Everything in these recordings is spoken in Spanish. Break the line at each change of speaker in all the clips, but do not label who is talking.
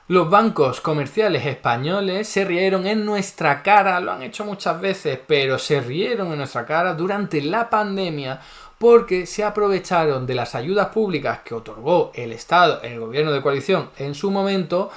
Los bancos comerciales españoles se rieron en nuestra cara, lo han hecho muchas veces, pero se rieron en nuestra cara durante la pandemia porque se aprovecharon de las ayudas públicas que otorgó el Estado, el gobierno de coalición en su momento,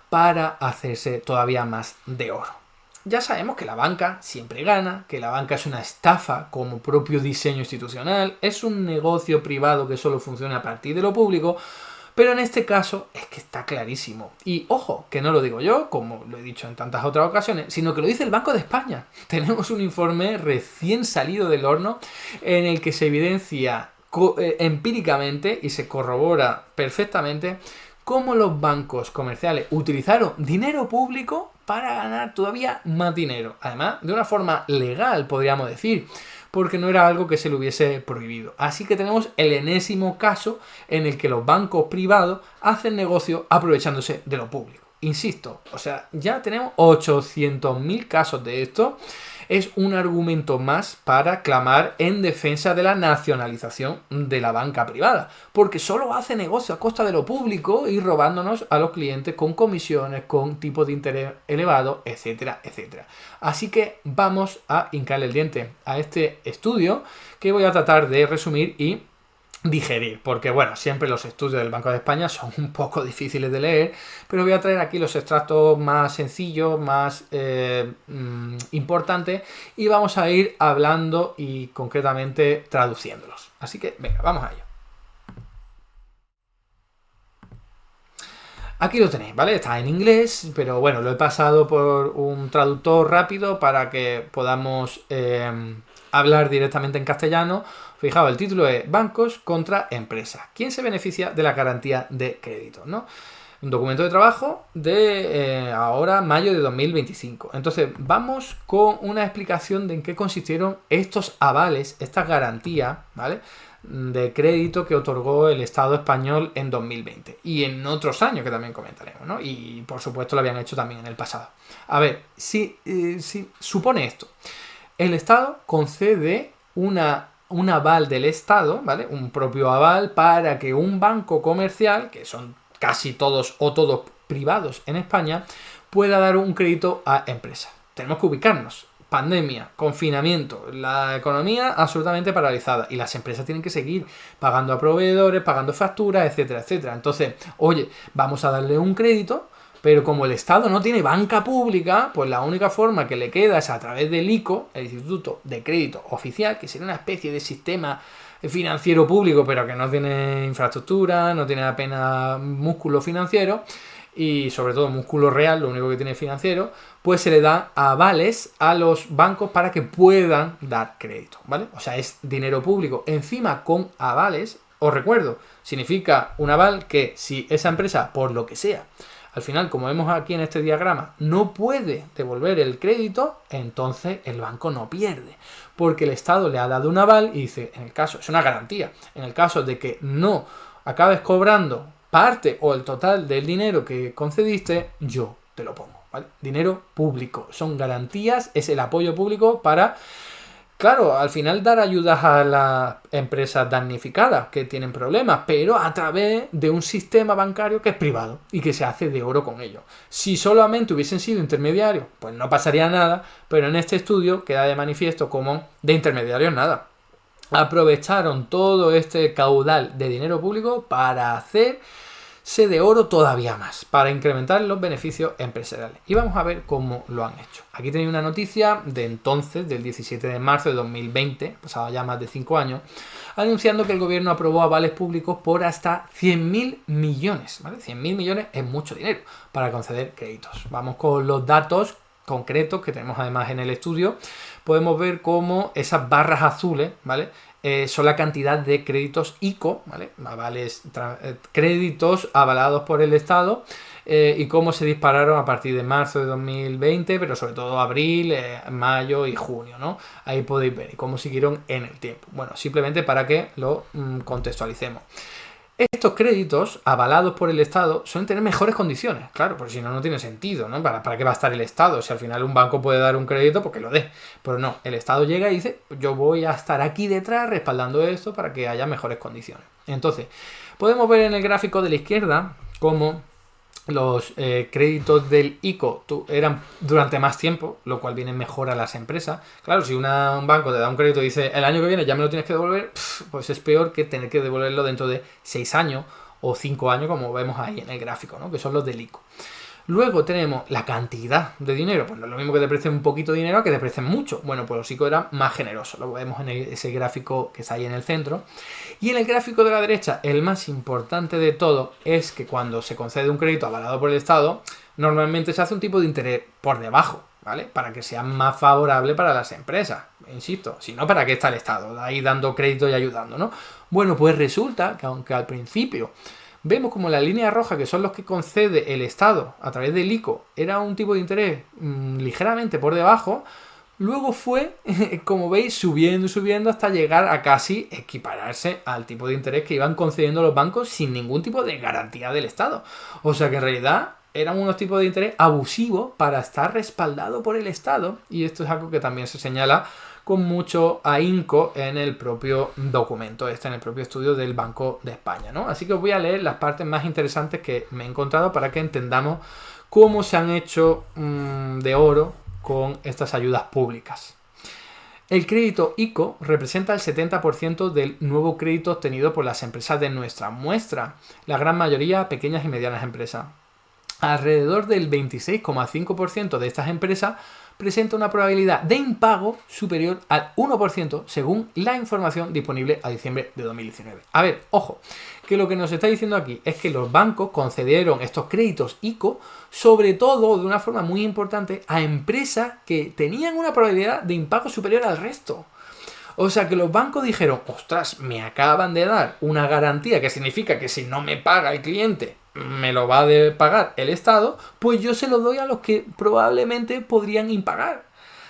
para hacerse todavía más de oro. Ya sabemos que la banca siempre gana, que la banca es una estafa como propio diseño institucional, es un negocio privado que solo funciona a partir de lo público, pero en este caso es que está clarísimo. Y ojo, que no lo digo yo, como lo he dicho en tantas otras ocasiones, sino que lo dice el Banco de España. Tenemos un informe recién salido del horno en el que se evidencia empíricamente y se corrobora perfectamente cómo los bancos comerciales utilizaron dinero público para ganar todavía más dinero. Además, de una forma legal, podríamos decir, porque no era algo que se le hubiese prohibido. Así que tenemos el enésimo caso en el que los bancos privados hacen negocio aprovechándose de lo público. Insisto, o sea, ya tenemos 800.000 casos de esto. Es un argumento más para clamar en defensa de la nacionalización de la banca privada, porque solo hace negocio a costa de lo público y robándonos a los clientes con comisiones, con tipos de interés elevados, etcétera, etcétera. Así que vamos a hincarle el diente a este estudio que voy a tratar de resumir y digerir, porque bueno, siempre los estudios del Banco de España son un poco difíciles de leer, pero voy a traer aquí los extractos más sencillos, más importantes, y vamos a ir hablando y concretamente traduciéndolos. Así que venga, vamos a ello. Aquí lo tenéis, ¿vale? Está en inglés, pero bueno, lo he pasado por un traductor rápido para que podamos hablar directamente en castellano. Fijaos, el título es Bancos contra Empresas. ¿Quién se beneficia de la garantía de crédito? ¿No? Un documento de trabajo de ahora, mayo de 2025. Entonces, vamos con una explicación de en qué consistieron estos avales, estas garantías, ¿vale?, de crédito que otorgó el Estado español en 2020 y en otros años que también comentaremos, ¿no? Y por supuesto lo habían hecho también en el pasado. A ver, si supone esto, el Estado concede un aval del Estado, ¿vale?, un propio aval para que un banco comercial, que son casi todos o todos privados en España, pueda dar un crédito a empresas. Tenemos que ubicarnos. Pandemia, confinamiento, la economía absolutamente paralizada y las empresas tienen que seguir pagando a proveedores, pagando facturas, etcétera, etcétera. Entonces, oye, vamos a darle un crédito, pero como el Estado no tiene banca pública, pues la única forma que le queda es a través del ICO, el Instituto de Crédito Oficial, que sería una especie de sistema financiero público, pero que no tiene infraestructura, no tiene apenas músculo financiero, y sobre todo músculo real, lo único que tiene financiero, pues se le da avales a los bancos para que puedan dar crédito, ¿vale? O sea, es dinero público encima con avales. Os recuerdo, significa un aval que si esa empresa, por lo que sea, al final, como vemos aquí en este diagrama, no puede devolver el crédito, entonces el banco no pierde, porque el Estado le ha dado un aval y dice, en el caso, es una garantía, en el caso de que no acabes cobrando parte o el total del dinero que concediste, yo te lo pongo, ¿vale? Dinero público, son garantías, es el apoyo público para, claro, al final dar ayudas a las empresas damnificadas que tienen problemas, pero a través de un sistema bancario que es privado y que se hace de oro con ello. Si solamente hubiesen sido intermediarios, pues no pasaría nada, pero en este estudio queda de manifiesto como de intermediarios nada. Aprovecharon todo este caudal de dinero público para hacerse de oro todavía más, para incrementar los beneficios empresariales. Y vamos a ver cómo lo han hecho. Aquí tenéis una noticia de entonces, del 17 de marzo de 2020, pasado ya más de 5 años, anunciando que el gobierno aprobó avales públicos por hasta 100.000 millones, ¿vale? 100.000 millones es mucho dinero para conceder créditos. Vamos con los datos concretos que tenemos además en el estudio. Podemos ver cómo esas barras azules, ¿vale?, son la cantidad de créditos ICO, ¿vale?, avales, créditos avalados por el Estado, y cómo se dispararon a partir de marzo de 2020, pero sobre todo abril, mayo y junio, ¿no? Ahí podéis ver cómo siguieron en el tiempo. Bueno, simplemente para que lo contextualicemos. Estos créditos avalados por el Estado suelen tener mejores condiciones, claro, porque si no, no tiene sentido, ¿no? ¿Para qué va a estar el Estado? Si al final un banco puede dar un crédito, pues que lo dé. Pero no, el Estado llega y dice, yo voy a estar aquí detrás respaldando esto para que haya mejores condiciones. Entonces, podemos ver en el gráfico de la izquierda cómo los créditos del ICO eran durante más tiempo, lo cual viene mejor a las empresas. Claro, si un banco te da un crédito y dice el año que viene ya me lo tienes que devolver, pues es peor que tener que devolverlo dentro de 6 años o 5 años, como vemos ahí en el gráfico, ¿no? Que son los del ICO. Luego tenemos la cantidad de dinero. Pues no es lo mismo que te presten un poquito de dinero que te presten mucho. Bueno, pues los ICO eran más generosos. Lo vemos en ese gráfico que está ahí en el centro. Y en el gráfico de la derecha, el más importante de todo es que cuando se concede un crédito avalado por el Estado, normalmente se hace un tipo de interés por debajo, ¿vale? Para que sea más favorable para las empresas. Insisto, si no, ¿para qué está el Estado? Ahí dando crédito y ayudando, ¿no? Bueno, pues resulta que aunque al principio vemos como la línea roja, que son los que concede el Estado a través del ICO, era un tipo de interés ligeramente por debajo, luego fue, como veis, subiendo hasta llegar a casi equipararse al tipo de interés que iban concediendo los bancos sin ningún tipo de garantía del Estado. O sea que en realidad eran unos tipos de interés abusivos para estar respaldado por el Estado, y esto es algo que también se señala con mucho ahínco en el propio documento, en el propio estudio del Banco de España, ¿no? Así que os voy a leer las partes más interesantes que me he encontrado para que entendamos cómo se han hecho de oro con estas ayudas públicas. El crédito ICO representa el 70% del nuevo crédito obtenido por las empresas de nuestra muestra, la gran mayoría pequeñas y medianas empresas. Alrededor del 26,5% de estas empresas presenta una probabilidad de impago superior al 1% según la información disponible a diciembre de 2019. A ver, ojo, que lo que nos está diciendo aquí es que los bancos concedieron estos créditos ICO, sobre todo de una forma muy importante, a empresas que tenían una probabilidad de impago superior al resto. O sea que los bancos dijeron, ostras, me acaban de dar una garantía que significa que si no me paga el cliente, me lo va a pagar el Estado, pues yo se lo doy a los que probablemente podrían impagar.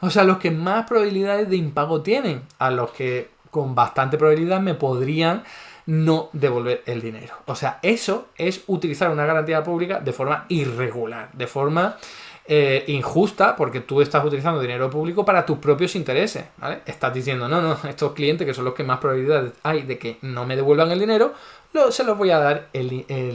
O sea, los que más probabilidades de impago tienen, a los que con bastante probabilidad me podrían no devolver el dinero. O sea, eso es utilizar una garantía pública de forma irregular, de forma injusta, porque tú estás utilizando dinero público para tus propios intereses, ¿vale? Estás diciendo, no, estos clientes que son los que más probabilidades hay de que no me devuelvan el dinero, se los voy a dar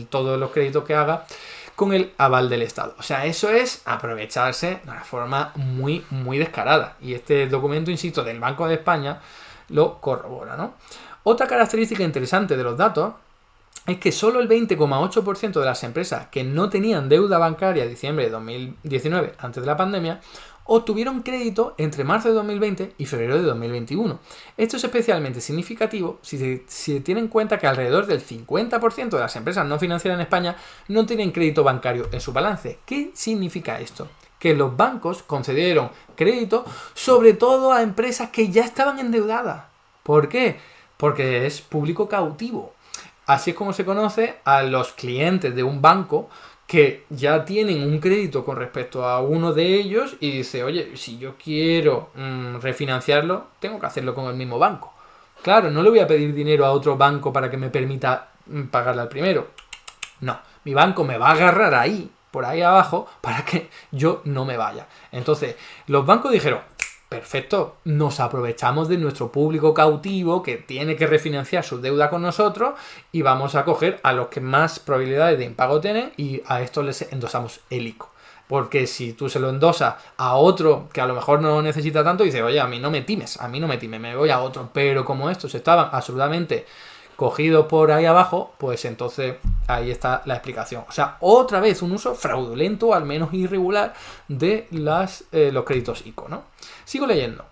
todos los créditos que haga con el aval del Estado. O sea, eso es aprovecharse de una forma muy, muy descarada. Y este documento, insisto, del Banco de España lo corrobora, ¿no? Otra característica interesante de los datos es que solo el 20,8% de las empresas que no tenían deuda bancaria en diciembre de 2019, antes de la pandemia, obtuvieron crédito entre marzo de 2020 y febrero de 2021. Esto es especialmente significativo si se tiene en cuenta que alrededor del 50% de las empresas no financieras en España no tienen crédito bancario en su balance. ¿Qué significa esto? Que los bancos concedieron crédito sobre todo a empresas que ya estaban endeudadas. ¿Por qué? Porque es público cautivo. Así es como se conoce a los clientes de un banco que ya tienen un crédito con respecto a uno de ellos y dice, oye, si yo quiero refinanciarlo, tengo que hacerlo con el mismo banco. Claro, no le voy a pedir dinero a otro banco para que me permita pagarle al primero. No, mi banco me va a agarrar ahí, por ahí abajo, para que yo no me vaya. Entonces, los bancos dijeron, perfecto, nos aprovechamos de nuestro público cautivo que tiene que refinanciar su deuda con nosotros y vamos a coger a los que más probabilidades de impago tienen y a estos les endosamos el ICO. Porque si tú se lo endosas a otro que a lo mejor no necesita tanto, dice, oye, a mí no me times, me voy a otro. Pero como estos estaban absolutamente cogidos por ahí abajo, pues entonces ahí está la explicación. O sea, otra vez un uso fraudulento, al menos irregular, de los créditos ICO, ¿no? Sigo leyendo.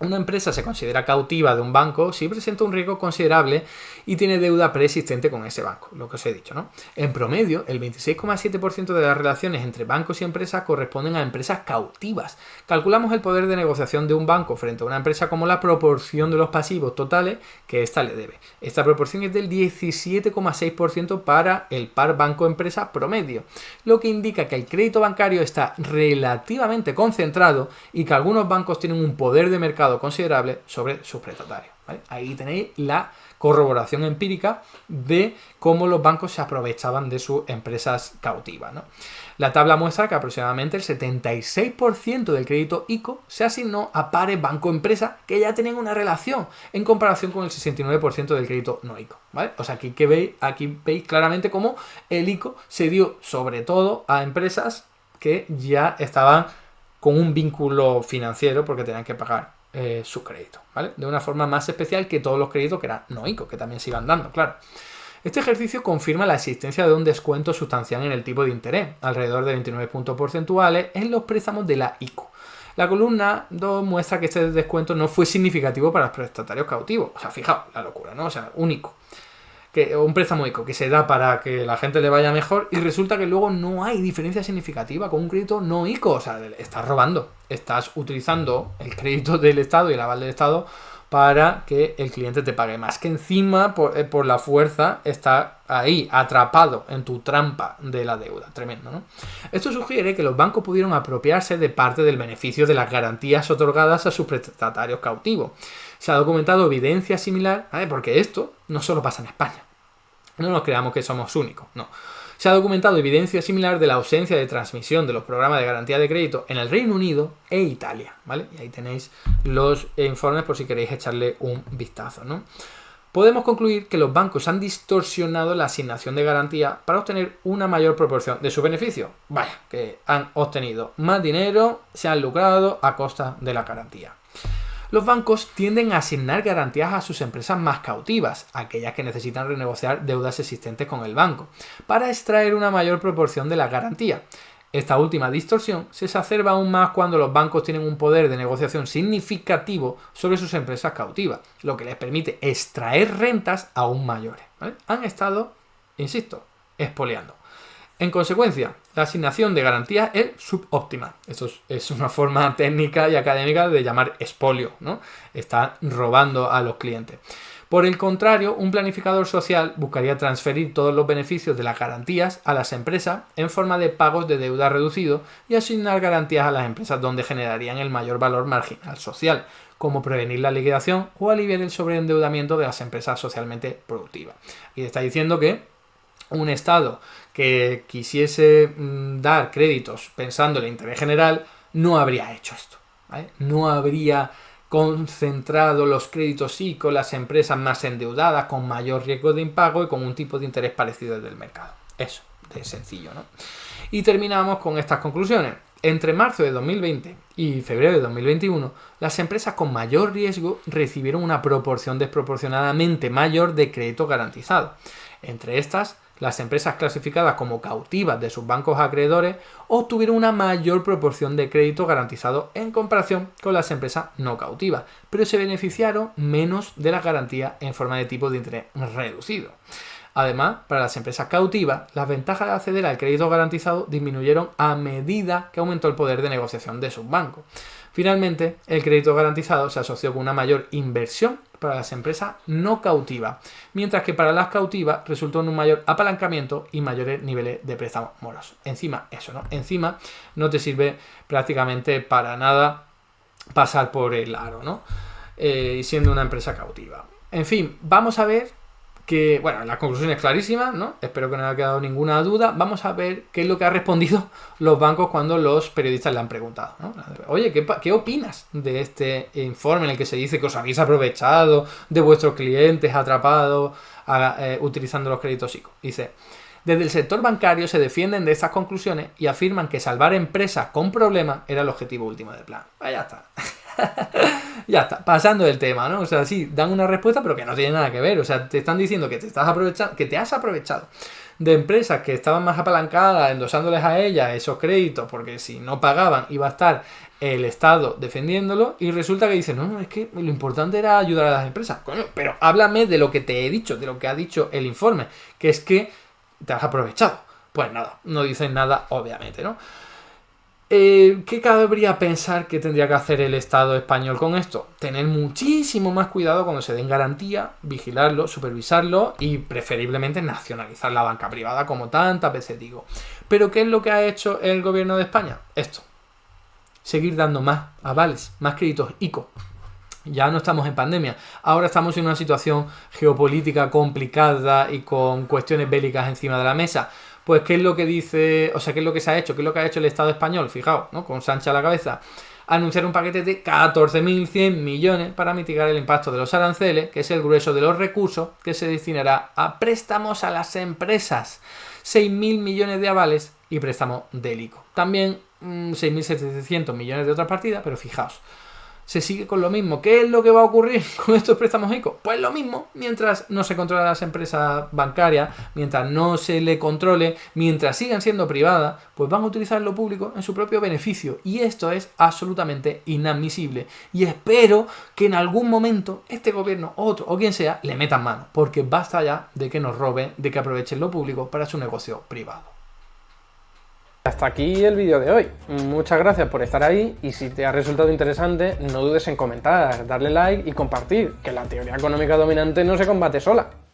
Una empresa se considera cautiva de un banco si presenta un riesgo considerable y tiene deuda preexistente con ese banco, lo que os he dicho, ¿no? En promedio, el 26,7% de las relaciones entre bancos y empresas corresponden a empresas cautivas. Calculamos el poder de negociación de un banco frente a una empresa como la proporción de los pasivos totales que ésta le debe. Esta proporción es del 17,6% para el par banco-empresa promedio, lo que indica que el crédito bancario está relativamente concentrado y que algunos bancos tienen un poder de mercado considerable sobre sus prestatarios, ¿vale? Ahí tenéis la corroboración empírica de cómo los bancos se aprovechaban de sus empresas cautivas, ¿no? La tabla muestra que aproximadamente el 76% del crédito ICO se asignó a pares banco-empresa que ya tenían una relación en comparación con el 69% del crédito no ICO, ¿vale? O sea, aquí veis claramente cómo el ICO se dio sobre todo a empresas que ya estaban con un vínculo financiero porque tenían que pagar su crédito, ¿vale? De una forma más especial que todos los créditos que eran no ICO, que también se iban dando, claro. Este ejercicio confirma la existencia de un descuento sustancial en el tipo de interés, alrededor de 29 puntos porcentuales en los préstamos de la ICO. La columna 2 muestra que este descuento no fue significativo para los prestatarios cautivos. O sea, fijaos, la locura, ¿no? O sea, un ICO, un préstamo ICO que se da para que la gente le vaya mejor y resulta que luego no hay diferencia significativa con un crédito no ICO. O sea, estás robando, estás utilizando el crédito del Estado y el aval del Estado para que el cliente te pague más, que encima por la fuerza está ahí atrapado en tu trampa de la deuda. Tremendo, ¿no? Esto sugiere que los bancos pudieron apropiarse de parte del beneficio de las garantías otorgadas a sus prestatarios cautivos. Se ha documentado evidencia similar, ¿vale? Porque esto no solo pasa en España. No nos creamos que somos únicos, no. Se ha documentado evidencia similar de la ausencia de transmisión de los programas de garantía de crédito en el Reino Unido e Italia, ¿vale? Y ahí tenéis los informes por si queréis echarle un vistazo, ¿no? Podemos concluir que los bancos han distorsionado la asignación de garantía para obtener una mayor proporción de su beneficio. Vaya, que han obtenido más dinero, se han lucrado a costa de la garantía. Los bancos tienden a asignar garantías a sus empresas más cautivas, aquellas que necesitan renegociar deudas existentes con el banco, para extraer una mayor proporción de la garantía. Esta última distorsión se exacerba aún más cuando los bancos tienen un poder de negociación significativo sobre sus empresas cautivas, lo que les permite extraer rentas aún mayores, ¿vale? Han estado, insisto, expoliando. En consecuencia, la asignación de garantías es subóptima. Esto es una forma técnica y académica de llamar expolio, ¿no? Está robando a los clientes. Por el contrario, un planificador social buscaría transferir todos los beneficios de las garantías a las empresas en forma de pagos de deuda reducidos y asignar garantías a las empresas donde generarían el mayor valor marginal social, como prevenir la liquidación o aliviar el sobreendeudamiento de las empresas socialmente productivas. Y está diciendo que un Estado que quisiese dar créditos pensando en el interés general no habría hecho esto, ¿vale? No habría concentrado los créditos ICO con las empresas más endeudadas, con mayor riesgo de impago y con un tipo de interés parecido al del mercado. Eso, de sencillo, ¿no? Y terminamos con estas conclusiones. Entre marzo de 2020 y febrero de 2021, las empresas con mayor riesgo recibieron una proporción desproporcionadamente mayor de crédito garantizado. Entre estas, las empresas clasificadas como cautivas de sus bancos acreedores obtuvieron una mayor proporción de crédito garantizado en comparación con las empresas no cautivas, pero se beneficiaron menos de las garantías en forma de tipo de interés reducido. Además, para las empresas cautivas, las ventajas de acceder al crédito garantizado disminuyeron a medida que aumentó el poder de negociación de sus bancos. Finalmente, el crédito garantizado se asoció con una mayor inversión para las empresas no cautivas, mientras que para las cautivas resultó en un mayor apalancamiento y mayores niveles de préstamos morosos. Encima, eso, ¿no? Encima no te sirve prácticamente para nada pasar por el aro, ¿no? Siendo una empresa cautiva. En fin, vamos a ver que, bueno, la conclusión es clarísima, ¿no? Espero que no haya quedado ninguna duda. Vamos a ver qué es lo que han respondido los bancos cuando los periodistas le han preguntado, ¿no? Oye, ¿qué opinas de este informe en el que se dice que os habéis aprovechado de vuestros clientes atrapados utilizando los créditos ICO? Dice: desde el sector bancario se defienden de estas conclusiones y afirman que salvar empresas con problemas era el objetivo último del plan. Pues ya está. Ya está, pasando del tema, ¿no? O sea, sí, dan una respuesta, pero que no tiene nada que ver. O sea, te están diciendo que te has aprovechado de empresas que estaban más apalancadas, endosándoles a ellas esos créditos, porque si no pagaban iba a estar el Estado defendiéndolo, y resulta que dicen, no, es que lo importante era ayudar a las empresas. Coño, pero háblame de lo que te he dicho, de lo que ha dicho el informe, que es que te has aprovechado. Pues nada, no dicen nada, obviamente, ¿no? ¿Qué cabría pensar que tendría que hacer el Estado español con esto? Tener muchísimo más cuidado cuando se den garantía, vigilarlo, supervisarlo y preferiblemente nacionalizar la banca privada, como tantas veces digo. ¿Pero qué es lo que ha hecho el gobierno de España? Esto. Seguir dando más avales, más créditos ICO Ya no estamos en pandemia, ahora estamos en una situación geopolítica complicada y con cuestiones bélicas encima de la mesa. Pues, ¿qué es lo que dice? O sea, ¿qué es lo que se ha hecho? ¿Qué es lo que ha hecho el Estado español? Fijaos, ¿no? Con Sánchez a la cabeza. Anunciar un paquete de 14.100 millones para mitigar el impacto de los aranceles, que es el grueso de los recursos que se destinará a préstamos a las empresas. 6.000 millones de avales y préstamo de ICO. También 6.700 millones de otras partidas, pero fijaos. Se sigue con lo mismo. ¿Qué es lo que va a ocurrir con estos préstamos ICO? Pues lo mismo, mientras no se controlen las empresas bancarias, mientras no se le controle, mientras sigan siendo privadas, pues van a utilizar lo público en su propio beneficio. Y esto es absolutamente inadmisible. Y espero que en algún momento este gobierno, otro o quien sea, le metan mano. Porque basta ya de que nos roben, de que aprovechen lo público para su negocio privado. Hasta aquí el vídeo de hoy. Muchas gracias por estar ahí y si te ha resultado interesante no dudes en comentar, darle like y compartir, que la teoría económica dominante no se combate sola.